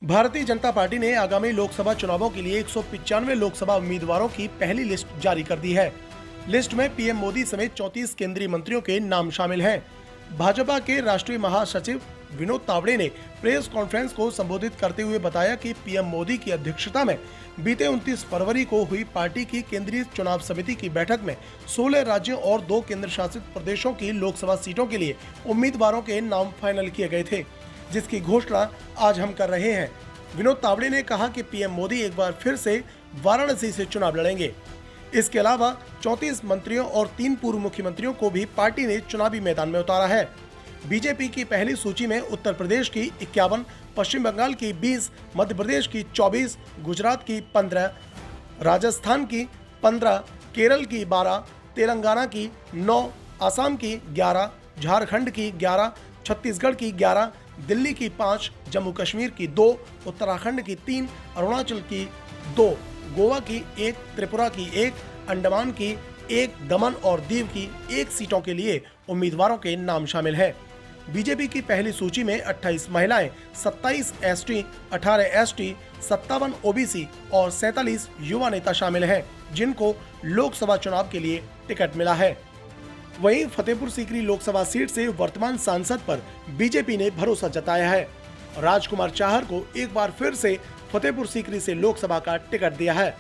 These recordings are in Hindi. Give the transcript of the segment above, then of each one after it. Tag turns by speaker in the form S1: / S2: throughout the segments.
S1: भारतीय जनता पार्टी ने आगामी लोकसभा चुनावों के लिए 195 लोकसभा उम्मीदवारों की पहली लिस्ट जारी कर दी है। लिस्ट में पीएम मोदी समेत 34 केंद्रीय मंत्रियों के नाम शामिल हैं। भाजपा के राष्ट्रीय महासचिव विनोद तावड़े ने प्रेस कॉन्फ्रेंस को संबोधित करते हुए बताया कि पीएम मोदी की अध्यक्षता में बीते 29 फरवरी को हुई पार्टी की केंद्रीय चुनाव समिति की बैठक में 16 राज्यों और 2 केंद्र शासित प्रदेशों की लोकसभा सीटों के लिए उम्मीदवारों के नाम फाइनल किए गए थे, जिसकी घोषणा आज हम कर रहे हैं। विनोद तावड़े ने कहा कि पीएम मोदी एक बार फिर से वाराणसी से चुनाव लड़ेंगे। इसके अलावा 34 मंत्रियों और 3 पूर्व मुख्यमंत्रियों को भी पार्टी ने चुनावी मैदान में उतारा है। बीजेपी की पहली सूची में उत्तर प्रदेश की 51, पश्चिम बंगाल की 20, मध्य प्रदेश की 24, गुजरात की 15, राजस्थान की 15, केरल की 12, तेलंगाना की 9, असम की 11, झारखंड की 11, छत्तीसगढ़ की 11, दिल्ली की 5, जम्मू कश्मीर की 2, उत्तराखंड की 3, अरुणाचल की 2, गोवा की 1, त्रिपुरा की 1, अंडमान की 1, दमन और दीव की 1 सीटों के लिए उम्मीदवारों के नाम शामिल हैं। बीजेपी की पहली सूची में 28 महिलाएं, 27 एसटी, 18 एसटी, 57 ओबीसी और 47 युवा नेता शामिल हैं, जिनको लोकसभा चुनाव के लिए टिकट मिला है। वहीं फतेहपुर सीकरी लोकसभा सीट से वर्तमान सांसद पर बीजेपी ने भरोसा जताया है। राजकुमार चाहर को एक बार फिर से फतेहपुर सीकरी से लोकसभा का टिकट दिया है।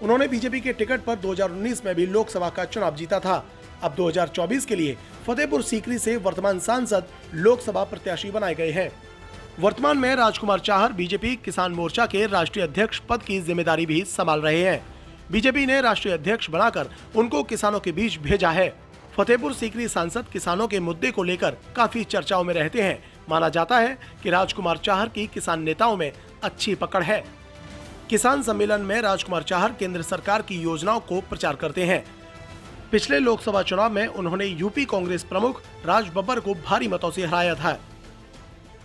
S1: उन्होंने बीजेपी के टिकट पर 2019 में भी लोकसभा का चुनाव जीता था। अब 2024 के लिए फतेहपुर सीकरी से वर्तमान सांसद लोकसभा प्रत्याशी बनाए गए हैं। वर्तमान में राजकुमार चाहर बीजेपी किसान मोर्चा के राष्ट्रीय अध्यक्ष पद की जिम्मेदारी भी संभाल रहे हैं। बीजेपी ने राष्ट्रीय अध्यक्ष बनाकर उनको किसानों के बीच भेजा है। फतेहपुर सीकरी सांसद किसानों के मुद्दे को लेकर काफी चर्चाओं में रहते हैं। माना जाता है कि राजकुमार चाहर की किसान नेताओं में अच्छी पकड़ है। किसान सम्मेलन में राजकुमार चाहर केंद्र सरकार की योजनाओं को प्रचार करते हैं। पिछले लोकसभा चुनाव में उन्होंने यूपी कांग्रेस प्रमुख राज बब्बर को भारी मतों से हराया था।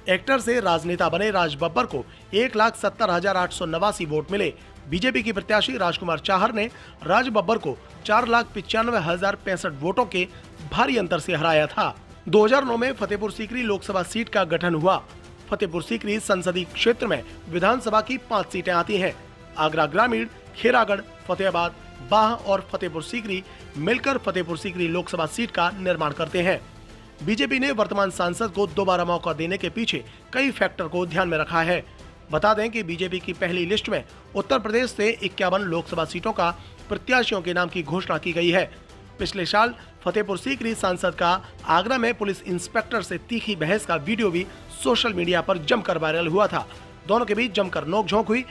S1: एक्टर से राजनेता बने राज बब्बर को 1,70,889 वोट मिले। बीजेपी की प्रत्याशी राजकुमार चाहर ने राज बब्बर को 4,95,065 वोटों के भारी अंतर से हराया था। 2009 में फतेहपुर सीकरी लोकसभा सीट का गठन हुआ। फतेहपुर सीकरी संसदीय क्षेत्र में विधानसभा की 5 सीटें आती हैं। आगरा ग्रामीण, खेरागढ़, फतेहाबाद, बाह और फतेहपुर सीकरी मिलकर फतेहपुर सीकरी लोकसभा सीट का निर्माण करते हैं। बीजेपी ने वर्तमान सांसद को दोबारा मौका देने के पीछे कई फैक्टर को ध्यान में रखा है। बता दें कि बीजेपी की पहली लिस्ट में उत्तर प्रदेश से 51 लोकसभा सीटों का प्रत्याशियों के नाम की घोषणा की गई है। पिछले साल फतेहपुर सीकरी सांसद का आगरा में पुलिस इंस्पेक्टर से तीखी बहस का वीडियो भी सोशल मीडिया पर जमकर वायरल हुआ था। दोनों के बीच जमकर नोकझोंक हुई,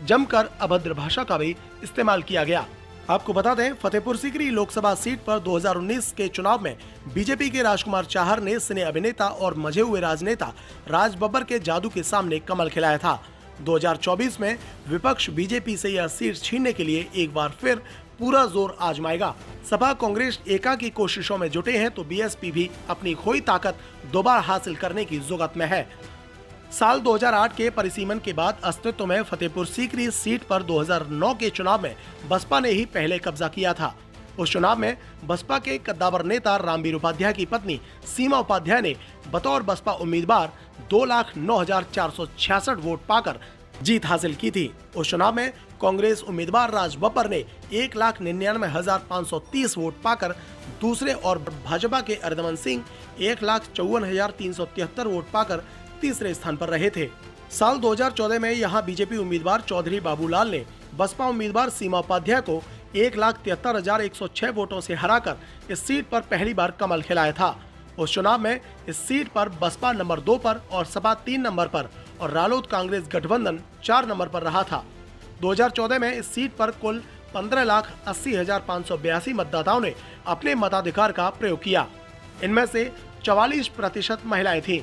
S1: जमकर अभद्र भाषा का भी इस्तेमाल किया गया। आपको बता दें, फतेहपुर सीकरी लोकसभा सीट पर 2019 के चुनाव में बीजेपी के राजकुमार चाहर ने सिने अभिनेता और मजे हुए राजनेता राज बब्बर के जादू के सामने कमल खिलाया था। 2024 में विपक्ष बीजेपी से यह सीट छीनने के लिए एक बार फिर पूरा जोर आजमाएगा। सपा कांग्रेस एका की कोशिशों में जुटे हैं तो बीएसपी भी अपनी खोई ताकत दोबारा हासिल करने की जुगत में है। साल 2008 के परिसीमन के बाद अस्तित्व में फतेहपुर सीकरी सीट पर 2009 के चुनाव में बसपा ने ही पहले कब्जा किया था। उस चुनाव में बसपा के कद्दावर नेता रामवीर उपाध्याय की पत्नी सीमा उपाध्याय ने बतौर बसपा उम्मीदवार 2,09,466 वोट पाकर जीत हासिल की थी। उस चुनाव में कांग्रेस उम्मीदवार राज बब्बर ने 1,99,530 वोट पाकर दूसरे और भाजपा के अर्दमन सिंह 1,54,373 वोट पाकर तीसरे स्थान पर रहे थे। साल 2014 में यहां बीजेपी उम्मीदवार चौधरी बाबूलाल ने बसपा उम्मीदवार सीमा उपाध्याय को 1,73,106 वोटों से हराकर इस सीट पर पहली बार कमल खिलाया था। उस चुनाव में इस सीट पर बसपा नंबर 2 पर और सपा 3 नंबर पर और रालोद कांग्रेस गठबंधन 4 नंबर पर रहा था। 2014 में इस सीट पर कुल 15,80,582 मतदाताओं ने अपने मताधिकार का प्रयोग किया। इनमें से 44% महिलाएं थीं।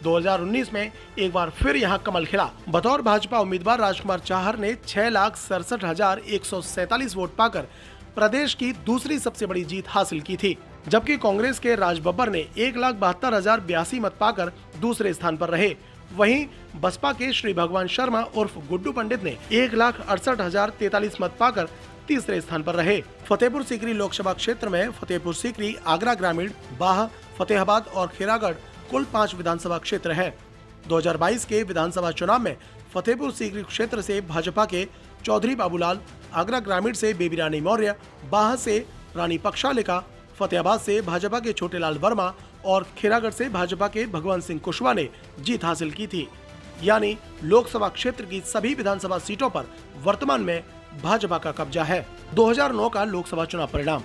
S1: 2019 में एक बार फिर यहां कमल खिला। बतौर भाजपा उम्मीदवार राजकुमार चाहर ने 6,67,147 वोट पाकर प्रदेश की दूसरी सबसे बड़ी जीत हासिल की थी, जबकि कांग्रेस के राज बब्बर ने 1,72,082 मत पाकर दूसरे स्थान पर रहे। वहीं बसपा के श्री भगवान शर्मा उर्फ गुड्डू पंडित ने 1,68,043 मत पाकर तीसरे स्थान पर रहे। फतेहपुर सीकरी लोकसभा क्षेत्र में फतेहपुर सीकरी, आगरा ग्रामीण, बाह, फतेहाबाद और खेरागढ़ कुल 5 विधानसभा क्षेत्र है। 2022 के विधानसभा चुनाव में फतेहपुर सीकरी क्षेत्र से भाजपा के चौधरी बाबूलाल, आगरा ग्रामीण से बेबी रानी मौर्य, बाह से रानी पक्षालिका, फतेहाबाद से भाजपा के छोटेलाल वर्मा और खैरागढ़ से भाजपा के भगवंत सिंह कुशवाहा ने जीत हासिल की थी। यानी लोकसभा क्षेत्र की सभी विधानसभा सीटों पर वर्तमान में भाजपा का कब्जा है। 2009 का लोकसभा चुनाव परिणाम।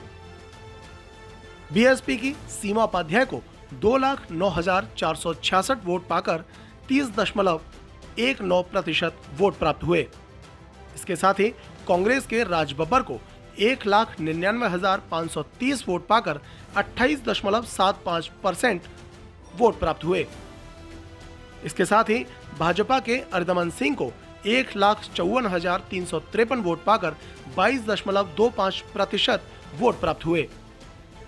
S1: बीएसपी की सीमा उपाध्याय को 2,09,466 वोट पाकर 30.19% वोट प्राप्त हुए। इसके साथ ही कांग्रेस के राज बब्बर को 1,99,530 वोट पाकर 28.75% वोट प्राप्त हुए। इसके साथ ही भाजपा के अरिदमन सिंह को 1,54,353 वोट पाकर 22.25% वोट प्राप्त हुए।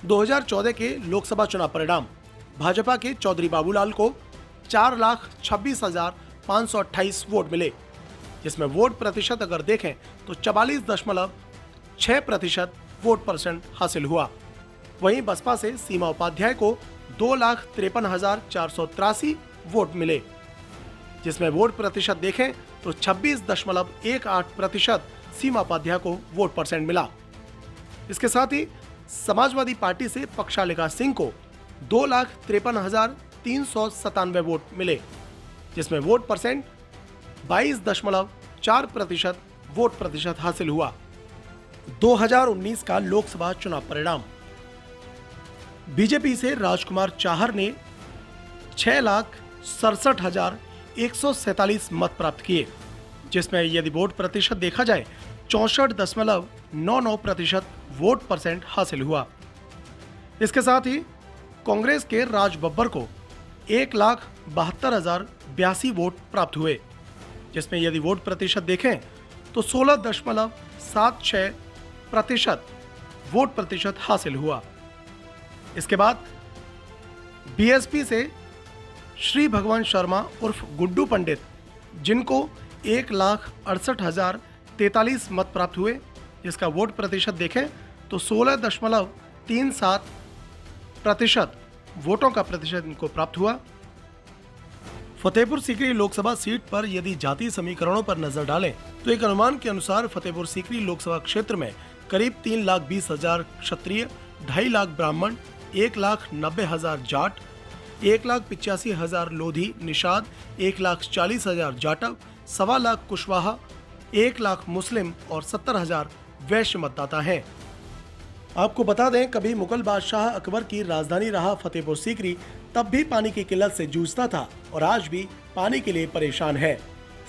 S1: 2014 के लोकसभा चुनाव परिणाम। भाजपा के चौधरी बाबूलाल को 4,26,528 वोट मिले, जिसमें वोट प्रतिशत अगर देखें तो 44.6% वोट परसेंट हासिल हुआ। वहीं बसपा से सीमा उपाध्याय को 2,53,483 वोट मिले, जिसमें वोट प्रतिशत देखें तो 26.18% सीमा उपाध्याय को वोट परसेंट मिला। इसके साथ ही समाजवादी पार्टी से पक्षालिका सिंह को 2,53,397 वोट मिले, जिसमें वोट परसेंट 22.4% वोट प्रतिशत हासिल हुआ। 2019 का लोकसभा चुनाव परिणाम। बीजेपी से राजकुमार चाहर ने 6,67,147 मत प्राप्त किए, जिसमें यदि वोट प्रतिशत देखा जाए 64.99% वोट परसेंट हासिल हुआ। इसके साथ ही कांग्रेस के राज बब्बर को 1,72,082 वोट प्राप्त हुए, जिसमें यदि वोट प्रतिशत देखें तो 16.76% वोट प्रतिशत हासिल हुआ। इसके बाद बीएसपी से श्री भगवान शर्मा उर्फ गुड्डू पंडित, जिनको 1,68,043 मत प्राप्त हुए, जिसका वोट प्रतिशत देखें तो 16.37% वोटों का प्रतिशत इनको प्राप्त हुआ। फतेहपुर सीकरी लोकसभा सीट पर यदि जाति समीकरणों पर नजर डालें तो एक अनुमान के अनुसार फतेहपुर सीकरी लोकसभा क्षेत्र में करीब 3,20,000 क्षत्रिय, 2.5 लाख ब्राह्मण, 1,90,000 जाट, 1,85,000 लोधी निषाद, 1,40,000 जाटव, 1.25 लाख कुशवाहा, 1 लाख मुस्लिम और 70,000 वैश्य मतदाता हैं। आपको बता दें, कभी मुगल बादशाह अकबर की राजधानी रहा फतेहपुर सीकरी तब भी पानी की किल्लत से जूझता था और आज भी पानी के लिए परेशान है।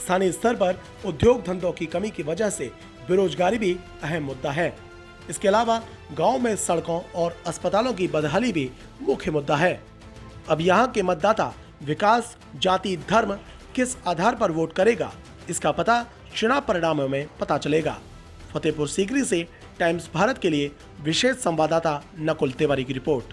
S1: स्थानीय स्तर पर उद्योग धंधों की कमी की वजह से बेरोजगारी भी अहम मुद्दा है। इसके अलावा गांव में सड़कों और अस्पतालों की बदहाली भी मुख्य मुद्दा है। अब यहां के मतदाता विकास, जाति, धर्म किस आधार पर वोट करेगा, इसका पता चुनाव परिणामों में पता चलेगा। फतेहपुर सीकरी से टाइम्स भारत के लिए विशेष संवाददाता नकुल तिवारी की रिपोर्ट।